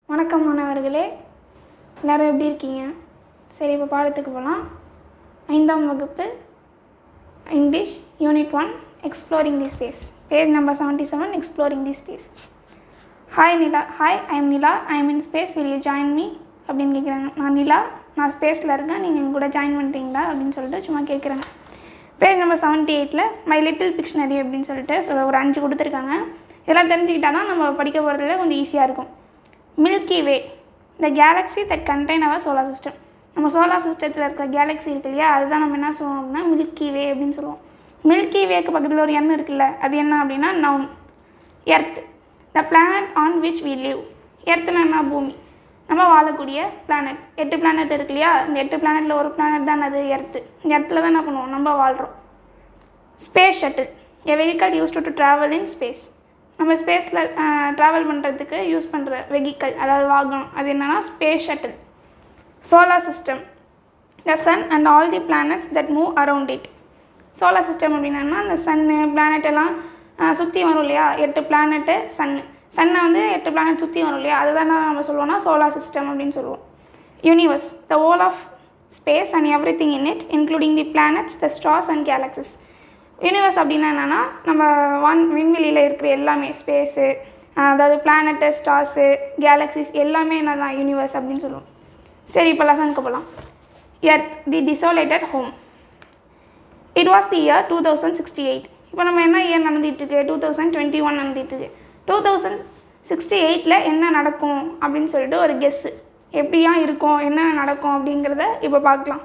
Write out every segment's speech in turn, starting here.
வணக்கம் மாணவர்களே, எல்லோரும் எப்படி இருக்கீங்க? சரி, இப்போ பாடத்துக்கு போகலாம். 5ஆம் வகுப்பு English unit 1 exploring the space, page number 77, exploring the space. Hi Nila, hi I am Nila, I am in space, will you join me அப்படின்னு கேட்குறாங்க. நான் நிலா, நான் ஸ்பேஸில் இருக்கேன், நீங்கள் என் கூட ஜாயின் பண்ணுறீங்களா அப்படின்னு சொல்லிட்டு சும்மா கேட்குறாங்க. Page number 78 my little Pictionary அப்படின்னு சொல்லிட்டு ஒரு 5 கொடுத்துருக்காங்க. இதெல்லாம் தெரிஞ்சுக்கிட்டால் தான் நம்ம படிக்க போகிறதுல கொஞ்சம் ஈஸியாக இருக்கும். Milky way, the galaxy that contain our solar system. நம்ம சோலார் சிஸ்டத்தில் இருக்கிற கேலக்ஸி இருக்கு இல்லையா, அதுதான் நம்ம என்ன சொல்லுவோம் அப்படின்னா மில்கி வே அப்படின்னு சொல்லுவோம். மில்கி வேக்கு பக்கத்தில் ஒரு எண் இருக்குல்ல, அது என்ன அப்படின்னா noun. Earth, the planet on which we live. எர்த்னா என்ன? பூமி, நம்ம வாழக்கூடிய பிளானட். 8 பிளானட் இருக்கு இல்லையா, இந்த 8 பிளானட்டில் ஒரு பிளானட் தான் அது எர்த்து. இந்த எர்த்தில் தான் என்ன பண்ணுவோம், நம்ம வாழ்கிறோம். Space shuttle, a vehicle used to travel in space. நம்ம ஸ்பேஸில் ட்ராவல் பண்ணுறதுக்கு யூஸ் பண்ணுற வெஹிக்கல், அதாவது வாகனம், அது என்னென்னா space shuttle. Solar system, the sun and all the planets that move around it. Solar system அப்படின்னா அந்த சன்னு பிளானட் எல்லாம் சுற்றி வரும் இல்லையா, 8 பிளானட்டு சன்னை வந்து 8 பிளானட் சுற்றி வரும் இல்லையா, அதுதான் நம்ம சொல்லுவோம்னா சோலார் சிஸ்டம் அப்படின்னு சொல்லுவோம். Universe, the whole of space and everything in it including the planets, the stars and galaxies. Universe அப்படின்னா என்னென்னா நம்ம விண்வெளியில் இருக்கிற எல்லாமே, ஸ்பேஸு, அதாவது பிளானட்டு, ஸ்டார்ஸு, கேலக்ஸிஸ் எல்லாமே என்ன தான் யூனிவர்ஸ் அப்படின்னு சொல்லுவோம். சரி, இப்போ லெசனுக்கு போகலாம். Earth, the desolated home. It was the year 2068. இப்போ நம்ம என்ன இயர் நடந்துகிட்ருக்கு? 2021 நடந்துகிட்ருக்கு. 2068 என்ன நடக்கும் அப்படின்னு சொல்லிட்டு ஒரு கெஸ்ஸு, எப்படியா இருக்கும், என்ன நடக்கும் அப்படிங்கிறத இப்போ பார்க்கலாம்.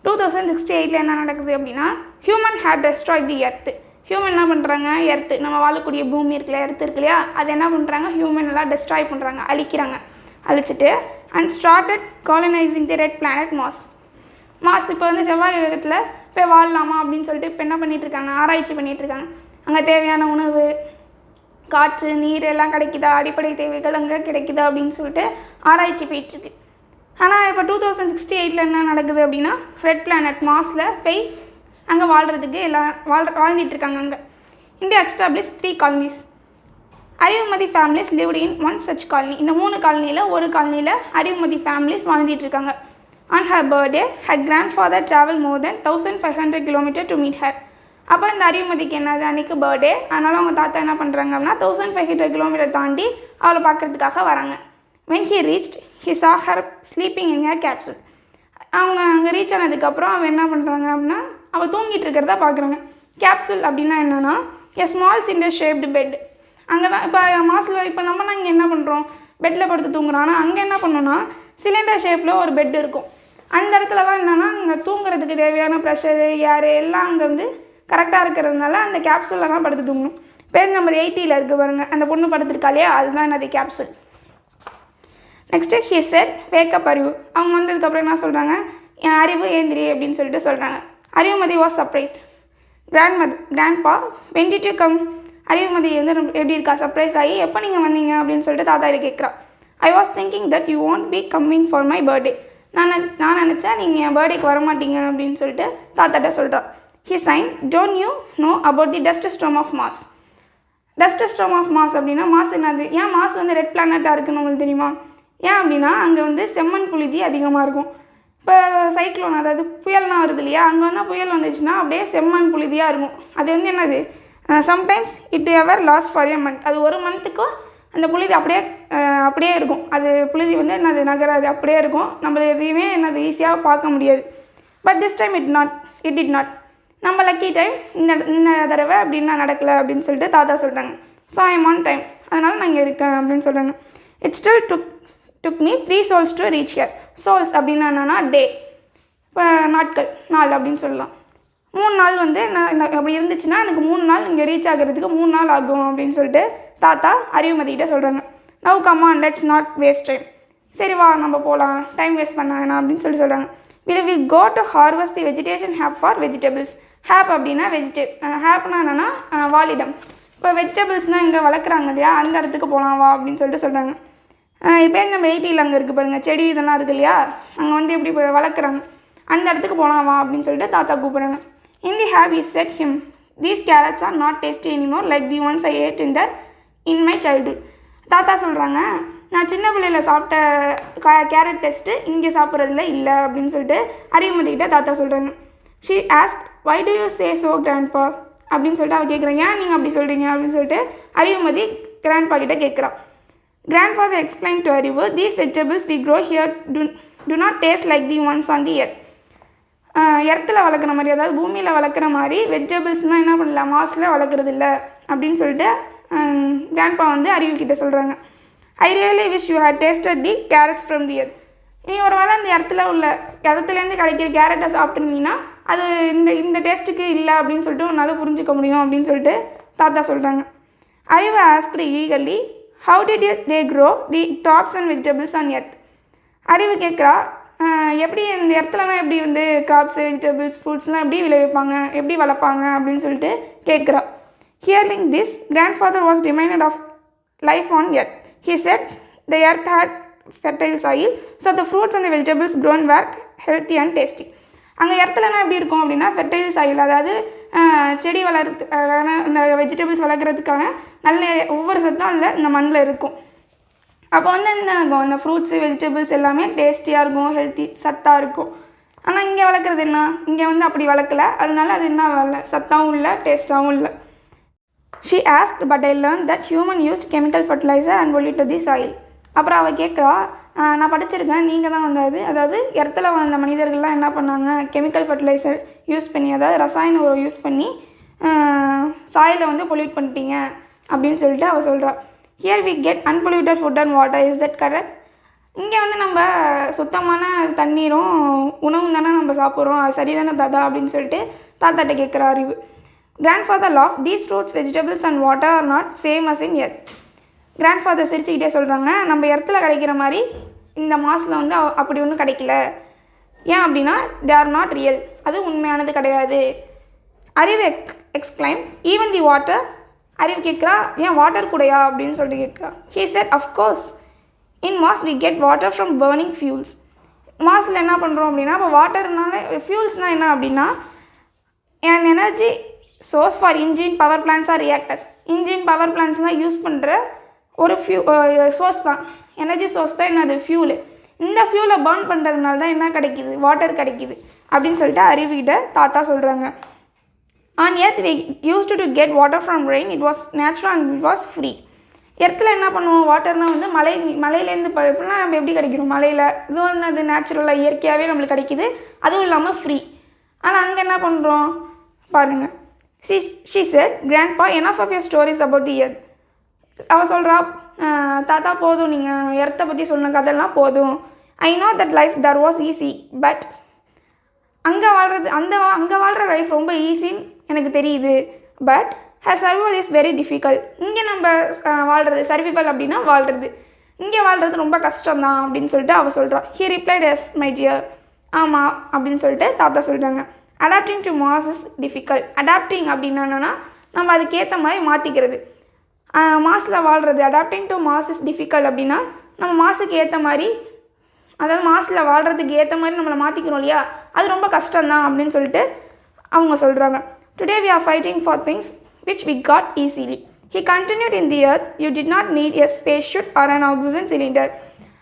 2068 என்ன நடக்குது அப்படின்னா, human had destroyed the earth. Human என்ன பண்ணுறாங்க, எர்த்து நம்ம வாழக்கூடிய பூமி இருக்குல்ல, எர்த்து இருக்கு இல்லையா, அது என்ன பண்ணுறாங்க, ஹியூமன் எல்லாம் டெஸ்ட்ராய் பண்ணுறாங்க, அழிச்சிட்டு and started colonising the red planet mass. இப்போ வந்து செவ்வாய் கிரகத்தில் போய் வாழலாமா அப்படின்னு சொல்லிட்டு இப்போ என்ன பண்ணிகிட்ருக்காங்க, ஆராய்ச்சி பண்ணிகிட்ருக்காங்க. அங்கே தேவையான உணவு, காற்று, நீர் எல்லாம் கிடைக்குதா, அடிப்படை தேவைகள் அங்கே கிடைக்குதா அப்படின்னு சொல்லிட்டு ஆராய்ச்சி போயிட்டுருக்கு. ஆனால் இப்போ 2068 என்ன நடக்குது அப்படின்னா, ரெட் பிளானட் மாஸில் போய் அங்கே வாழ்கிறதுக்கு எல்லாம் வாழ்ந்துட்டுருக்காங்க. அங்கே India establish 3 colonies. Arivumathi families lived in 1 such colony. இந்த 3 காலனியில் ஒரு காலனியில் அறிவுமதி ஃபேமிலிஸ் வாழ்ந்துட்டுருக்காங்க. On her birthday her grandfather travel more then 1500 kilometre to meet her. அப்போ இந்த அறிவுமதிக்கு என்னது, அன்றைக்கி பர்த்டே, அதனால் அவங்க தாத்தா என்ன பண்ணுறாங்க அப்படின்னா 1500 கிலோமீட்டர் தாண்டி அவளை பார்க்குறதுக்காக வராங்க. when he reached, he saw her sleeping in a capsule. அவங்க அங்கே ரீச் ஆனதுக்கப்புறம் அவன் என்ன பண்ணுறாங்க அப்படின்னா, அவள் தூங்கிட்டு இருக்கிறதா பார்க்குறாங்க. கேப்சூல் அப்படின்னா என்னென்னா a small cylinder shaped bed. அங்கே தான் இப்போ மாசில் இப்போ நம்மனா இங்கே என்ன பண்ணுறோம், பெட்டில் படுத்து தூங்குறோம். ஆனால் அங்கே என்ன பண்ணோன்னா சிலிண்டர் ஷேப்பில் ஒரு பெட் இருக்கும். அந்த இடத்துல தான் என்னென்னா அங்கே தூங்குறதுக்கு தேவையான ப்ரெஷரு, ஏர் எல்லாம் அங்கே வந்து கரெக்டாக இருக்கிறதுனால அந்த கேப்சூலில் தான் படுத்து தூங்கணும். பேஜ் நம்பர் 80 இருக்குது பாருங்கள், அந்த பொண்ணு படுத்துருக்காளே, அதுதான் என்னது capsule. Next he said wake up அறிவு. அவங்க வந்ததுக்கப்புறம் என்ன சொல்கிறாங்க, என் அறிவு ஏந்திரி அப்படின்னு சொல்லிட்டு சொல்கிறாங்க. Arivumathi was surprised. Grandpa when did you come. Arivumathi வந்து எப்படி இருக்கா, சர்ப்ரைஸ் ஆகி எப்போ நீங்கள் வந்தீங்க அப்படின்னு சொல்லிட்டு தாத்தா கேட்குறா. I was thinking that you won't be coming for my birthday. நான் நினச்சேன் நீங்கள் என் பர்த்டேக்கு வரமாட்டீங்க அப்படின்னு சொல்லிட்டு தாத்தாட்ட சொல்கிறான். he signed don't you know about the dust storm of Mars. Dust storm of Mars அப்படின்னா மாஸ் என்னது, ஏன் மாஸ் வந்து ரெட் பிளானட்டாக இருக்குன்னு உங்களுக்கு தெரியுமா? ஏன் அப்படின்னா அங்கே வந்து செம்மண் புழுதி அதிகமாக இருக்கும். இப்போ சைக்ளோன், அதாவது புயல்லாம் வருது இல்லையா, அங்கே வந்து புயல் வந்துச்சுன்னா அப்படியே செம்மண் புழுதியாக இருக்கும். அது வந்து என்னது, sometimes it ever last for a month. அது ஒரு மந்த்துக்கும் அந்த புழுதி அப்படியே இருக்கும். அது புழுதி வந்து என்னது நகராது, அப்படியே இருக்கும். நம்ம எதையுமே என்னது ஈஸியாக பார்க்க முடியாது. But this time it did not. நம்ம லக்கி டைம் இந்த தடவை அப்படின்னா நடக்கலை அப்படின்னு சொல்லிட்டு தாத்தா சொல்கிறாங்க. So I am on time, அதனால் நான் இங்கே இருக்கேன் அப்படின்னு சொல்கிறாங்க. It still took me 3 souls to reach here. souls அப்படின்னா என்னென்னா டே, இப்போ நாள் அப்படின்னு சொல்லலாம். 3 நாள் வந்து அப்படி இருந்துச்சுன்னா எனக்கு 3 நாள் இங்கே ரீச் ஆகிறதுக்கு 3 நாள் ஆகும் அப்படின்னு சொல்லிட்டு தாத்தா அறிவுமதிக்கிட்ட சொல்கிறாங்க. Now come on let's not waste time. சரி வா நம்ம போகலாம், டைம் வேஸ்ட் பண்ண வேணாம் அப்படின்னு சொல்லி சொல்கிறாங்க. We go to harvest the vegetation hab for vegetables. Hab அப்படின்னா ஹேப்னா என்னென்னா வாழிடம். இப்போ வெஜிடபிள்ஸ்னால் இங்கே வளர்க்குறாங்க இல்லையா, அந்த இடத்துக்கு போகலாம் வா அப்படின்னு சொல்லிட்டு சொல்கிறாங்க. இப்போ நம்ம 80 அங்கே இருக்குது பாருங்கள், செடி இதெல்லாம் இருக்குது இல்லையா, அங்கே வந்து எப்படி வளர்க்குறாங்க, அந்த இடத்துக்கு போகலாம் வா அப்படின்னு சொல்லிட்டு தாத்தா கூப்பிட்றாங்க. In the have is said him these carrots are not tasty anymore like the ones I ate in my childhood. தாத்தா சொல்கிறாங்க, நான் சின்ன பிள்ளையில் சாப்பிட்ட கேரட் டேஸ்ட்டு இங்கே சாப்பிட்றதுல இல்லை அப்படின்னு சொல்லிட்டு அறிவுமதிக்கிட்ட தாத்தா சொல்கிறாங்க. She asked why do you say so grandpa அப்படின்னு சொல்லிட்டு அவள் கேட்குறாங்க. ஏன் நீங்கள் அப்படி சொல்கிறீங்க அப்படின்னு சொல்லிட்டு அறிவுமதி கிராண்ட்பா கிட்ட கேட்குறான். Grandfather explain to Arivu, these vegetables we grow here do not taste like the ones on the earth. எர்த்தில் வளர்க்குற மாதிரி, அதாவது பூமியில் வளர்க்குற மாதிரி வெஜிடபிள்ஸ்னால் என்ன பண்ணல, மாஸில் வளர்க்குறது இல்லை அப்படின்னு சொல்லிட்டு கிராண்ட்பா வந்து அறிவுக்கிட்ட சொல்கிறாங்க. I really wish you had tasted the carrots from the earth. நீ ஒரு வேளை அந்த இடத்துலேருந்து கிடைக்கிற கேரட்டை சாப்பிட்ருந்தீங்கன்னா அது இந்த டேஸ்ட்டுக்கு இல்லை அப்படின்னு சொல்லிட்டு உன்னால் புரிஞ்சிக்க முடியும் அப்படின்னு சொல்லிட்டு தாத்தா சொல்கிறாங்க. அறிவு asked eagerly, how did they grow the tops and vegetables on earth. அறிவு கேட்குறா, எப்படி இந்த இடத்துலலாம் எப்படி வந்து கிராப்ஸ் வெஜிடபிள்ஸ் ஃப்ரூட்ஸ்லாம் எப்படி விளைவிப்பாங்க, எப்படி வளர்ப்பாங்க அப்படின்னு சொல்லிட்டு கேட்குறா. Hearing this grandfather was reminded of life on earth. He said the earth had fertile soil, so the fruits and vegetables grown were healthy and tasty. அங்கே இடத்துலலாம் எப்படி இருக்கும் அப்படின்னா ஃபெர்டைல் சாயில், அதாவது செடி வளர்கிறதுக்கான இந்த வெஜிடபிள்ஸ் வளர்க்குறதுக்கான நல்ல ஒவ்வொரு சத்தும் அதில் இந்த மண்ணில் இருக்கும். அப்போ வந்து இந்த ஃப்ரூட்ஸு வெஜிடபிள்ஸ் எல்லாமே டேஸ்டியாக இருக்கும், ஹெல்த்தி சத்தாக இருக்கும். ஆனால் இங்கே வளர்க்குறது என்ன, இங்கே வந்து அப்படி வளர்க்கல, அதனால அது என்ன வரல, சத்தாகவும் இல்லை டேஸ்ட்டாகவும் இல்லை. She asked but I learn that human used chemical fertiliser and polluted the soil. அப்புறம் அவள் கேட்குறா, நான் படிச்சிருக்கேன், நீங்கள் தான் வந்தது, அதாவது இடத்துல வந்த மனிதர்கள்லாம் என்ன பண்ணாங்க, கெமிக்கல் ஃபர்டிலைசர் யூஸ் பண்ணி, அதாவது ரசாயன உரம் யூஸ் பண்ணி சாயிலை வந்து பொல்யூட் பண்ணிட்டீங்க அப்படின்னு சொல்லிட்டு அவள் சொல்கிறா. Here we get unpolluted food and water, is that correct? இங்கே வந்து நம்ம சுத்தமான தண்ணீரும் உணவும் தானே நம்ம சாப்பிட்றோம், அது சரி தானே தாத்தா அப்படின்னு சொல்லிட்டு தாத்தாட்ட கேட்குற அறிவு. Grandfather laugh, these fruits vegetables and water are not same as in earth. Grandfather சிரிச்சுக்கிட்டே சொல்கிறாங்க, நம்ம இடத்துல கிடைக்கிற மாதிரி இந்த மாஸில் வந்து அப்படி ஒன்றும் கிடைக்கல. ஏன் அப்படின்னா தே ஆர் நாட் ரியல், அது உண்மையானது கிடையாது. அறிவு எக்ஸ்கிளைம், ஈவன் தி வாட்டர். அறிவு கேட்குறா, ஏன் வாட்டர் கூடயா அப்படின்னு சொல்லிட்டு கேட்குறா. He said, of course in Mars we get water from burning fuels. மாஸில் என்ன பண்ணுறோம் அப்படின்னா, இப்போ வாட்டர்னால ஃபியூல்ஸ்னால் என்ன அப்படின்னா an energy source for engine power plants or reactors. Engine power பிளான்ஸ்லாம் யூஸ் பண்ணுற ஒரு சோர்ஸ் தான், எனர்ஜி சோர்ஸ் தான் என்னது, ஃபியூலு. இந்த ஃபியூலை பர்ன் பண்ணுறதுனால தான் என்ன கிடைக்கிது, வாட்டர் கிடைக்கிது அப்படின்னு சொல்லிட்டு அறிவுகிட்ட தாத்தா சொல்கிறாங்க. On earth we used to get water from rain, it was natural and it was free. எர்த்தில் என்ன பண்ணுவோம், வாட்டர்னால் வந்து மலையிலேருந்து இப்படிலாம் நம்ம எப்படி கிடைக்கிறோம், மலையில் இது வந்து அது நேச்சுரலாக இயற்கையாகவே நம்மளுக்கு கிடைக்கிது, அதுவும் இல்லாமல் ஃப்ரீ. ஆனால் அங்கே என்ன பண்ணுறோம் பாருங்கள். she said, grandpa, enough of your stories about the earth. அவள் சொல்கிறா, தாத்தா போதும், நீங்கள் எர்த்தை பற்றி சொன்ன கதைலாம் போதும். I know that life there was easy, but அங்கே வாழ்கிற லைஃப் ரொம்ப ஈஸின்னு எனக்கு தெரியுது. But her survival is very difficult. இங்கே நம்ம வாழ்கிறது சர்வைவல் அப்படின்னா வாழ்கிறது, இங்கே வாழ்கிறது ரொம்ப கஷ்டம்தான் அப்படின்னு சொல்லிட்டு அவள் சொல்கிறான். He replied, yes my dear. ஆமாம் அப்படின்னு சொல்லிட்டு தாத்தா சொல்கிறாங்க. Adapting to Mars is difficult. Adapting அப்படின்னா என்னென்னா நம்ம அதுக்கேற்ற மாதிரி மாற்றிக்கிறது. மாஸில் வாழ்கிறது, adapting to Mars is difficult அப்படின்னா நம்ம மாஸுக்கு ஏற்ற மாதிரி, அதாவது மாஸில் வாழ்கிறதுக்கு ஏற்ற மாதிரி நம்மளை மாற்றிக்கிறோம் இல்லையா, அது ரொம்ப கஷ்டம்தான் அப்படின்னு சொல்லிட்டு அவங்க சொல்கிறாங்க. Today we are fighting for things which we got easily. He continued, in the earth you did not need a spacesuit or an oxygen cylinder.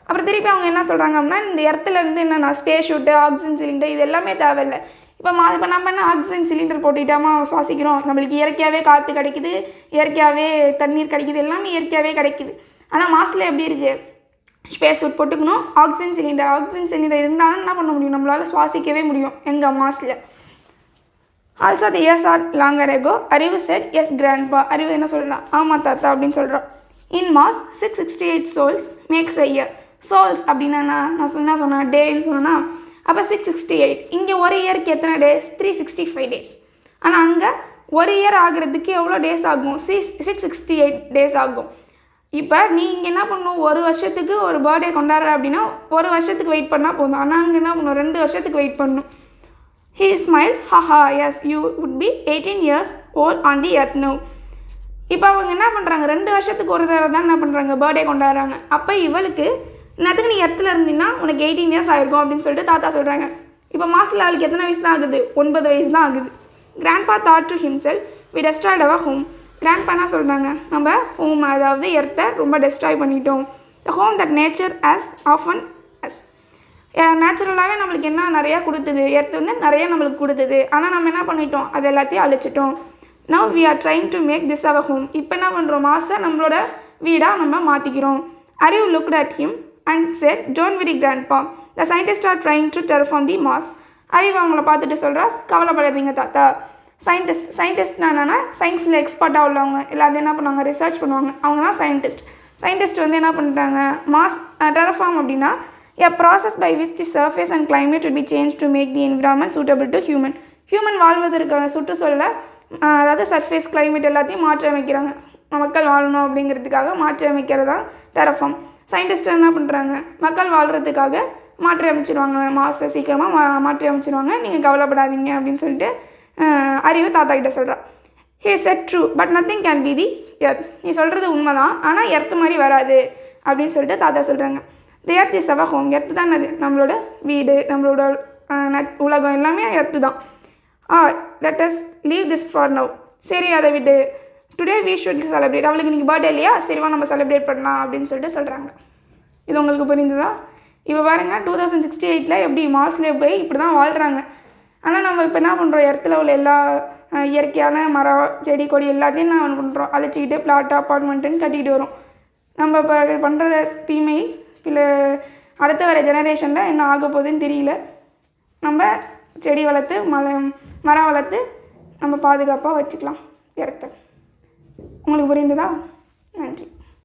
அப்புறம் திருப்பி அவங்க என்ன சொல்கிறாங்க அப்படின்னா, இந்த இடத்துலேருந்து என்னென்னா ஸ்பேஸ் ஷூட்டு, ஆக்சிஜன் சிலிண்டர் இது எல்லாமே தேவையில்லை. இப்போ நம்ம என்ன ஆக்சிஜன் சிலிண்டர் போட்டுக்கிட்டாமா சுவாசிக்கிறோம், நம்மளுக்கு இயற்கையாகவே காற்று கிடைக்குது, இயற்கையாகவே தண்ணீர் கிடைக்குது, எல்லாமே இயற்கையாகவே கிடைக்குது. ஆனால் மாஸில் எப்படி இருக்குது, ஸ்பேஸ் சூட் போட்டுக்கணும், ஆக்சிஜன் சிலிண்டர் இருந்தாலும் என்ன பண்ண முடியும், நம்மளால் சுவாசிக்கவே முடியும் எங்கள் மாஸில். Also the years are longer ago. Arivu said, yes grandpa. Arivu என்ன சொல்கிறான், ஆமாம் தாத்தா அப்படின்னு சொல்கிறான். In Mars 668 souls makes a year. Souls அப்படின்னா நான் என்ன சொன்னேன், டேன்னு சொன்னேன்னா, அப்போ 668. இங்கே ஒரு இயருக்கு எத்தனை டேஸ், 365 days. ஆனால் அங்கே ஒரு இயர் ஆகிறதுக்கு எவ்வளோ டேஸ் ஆகும், 668 days ஆகும். இப்போ நீங்கள் என்ன பண்ணணும், ஒரு வருஷத்துக்கு ஒரு பர்த்டே கொண்டாடுற அப்படின்னா ஒரு வருஷத்துக்கு வெயிட் பண்ணால் போதும். ஆனால் அங்கே என்ன பண்ணணும், 2 வருஷத்துக்கு வெயிட் பண்ணணும். He smiled, haha, yes, you would be 18 years old on the earth now. இப்போ அவங்க என்ன பண்ணுறாங்க, 2 வருஷத்துக்கு ஒரு தடவை தான் என்ன பண்ணுறாங்க, பர்த்டே கொண்டாடுறாங்க. அப்போ இவளுக்கு நேற்றுக்கு நீ எர்த்தில் இருந்தீங்கன்னா உனக்கு 18 years ஆகிருக்கும் அப்படின்னு சொல்லிட்டு தாத்தா சொல்கிறாங்க. இப்போ மாஸ்டர் அவளுக்கு எத்தனை வயசு தான் ஆகுது, 9 வயசு தான் ஆகுது. Grandpa thought to himself, we destroyed our home. Grandpa என்ன சொல்கிறாங்க, நம்ம ஹோம் அதாவது எர்த்தை ரொம்ப டெஸ்ட்ராய் பண்ணிட்டோம். The home that nature has ஆஃபன் அஸ். நேச்சுரலாகவே நம்மளுக்கு என்ன நிறையா கொடுத்தது, எர்த்து வந்து நிறைய நம்மளுக்கு கொடுத்தது. ஆனால் நம்ம என்ன பண்ணிட்டோம், அது எல்லாத்தையும் அழிச்சிட்டோம். Now we are trying to make this our home. இப்போ என்ன பண்ணுறோம், மாஸை நம்மளோட வீடாக நம்ம மாற்றிக்கிறோம். Arivu looked at him and said don't very grandpa, the scientist are trying to terraform the Mars. Arivu அவங்கள பார்த்துட்டு சொல்கிறா, கவலைப்படாதீங்க தாத்தா. சயின்டிஸ்ட்னா என்னென்னா சயின்ஸில் எக்ஸ்பர்ட்டாக உள்ளவங்க, எல்லாத்தையும் என்ன பண்ணுவாங்க, ரிசர்ச் பண்ணுவாங்க, அவங்க தான் சயின்டிஸ்ட் வந்து என்ன பண்ணுறாங்க, மாஸ் டெர்ஃபார்ம் அப்படின்னா a process by which the surface and climate will be changed to make the environment suitable to human வாழ்வதற்கான சுற்றுச்சூழலை, அதாவது சர்ஃபேஸ் கிளைமேட் எல்லாத்தையும் மாற்றி அமைக்கிறாங்க. மக்கள் வாழணும் அப்படிங்கிறதுக்காக மாற்றி அமைக்கிறது தான் டெர்ஃபார்ம். சயின்டிஸ்ட் என்ன பண்ணுறாங்க, மக்கள் வாழ்கிறதுக்காக மாற்றி அமைச்சிருவாங்க, மாசை சீக்கிரமாக மாற்றி அமைச்சிருவாங்க, நீங்கள் கவலைப்படாதீங்க அப்படின்னு சொல்லிட்டு அறிவு தாத்தா கிட்ட சொல்கிறான். He said true but nothing can be the earth. நீ சொல்கிறது உண்மை தான், ஆனால் எர்த்து மாதிரி வராது அப்படின்னு சொல்லிட்டு தாத்தா சொல்கிறாங்க. The earth is our home. Earth தான் அது நம்மளோட வீடு, நம்மளோட உலகம் எல்லாமே எர்த்து தான். Let us leave this for now. சரி அதை விட்டு, டுடே வி ஷுட் செலிப்ரேட். அவளுக்கு இன்றைக்கி பர்த்டே இல்லையா, சரிவா நம்ம செலிப்ரேட் பண்ணலாம் அப்படின்னு சொல்லிட்டு சொல்கிறாங்க. இது உங்களுக்கு புரிந்துதா? இப்போ பாருங்கள் 2068 எப்படி மாஸ்லேயே போய் இப்படி தான் வாழ்கிறாங்க. ஆனால் நம்ம இப்போ என்ன பண்ணுறோம், எர்த்தில் உள்ள எல்லா இயற்கையான மரம் செடி கொடி எல்லாத்தையும் என்ன பண்ணுறோம், அழைச்சிக்கிட்டு பிளாட் அப்பார்ட்மெண்ட்டுன்னு கட்டிக்கிட்டு வரோம். நம்ம இப்போ பண்ணுறத தீமை இல்லை அடுத்த வர ஜெனரேஷனில் என்ன ஆக போகுதுன்னு தெரியல. நம்ம செடி வளர்த்து மரம் வளர்த்து நம்ம பாதுகாப்பாக வச்சுக்கலாம் எர்த்தை. உங்களுக்கு புரிந்ததா? நன்றி.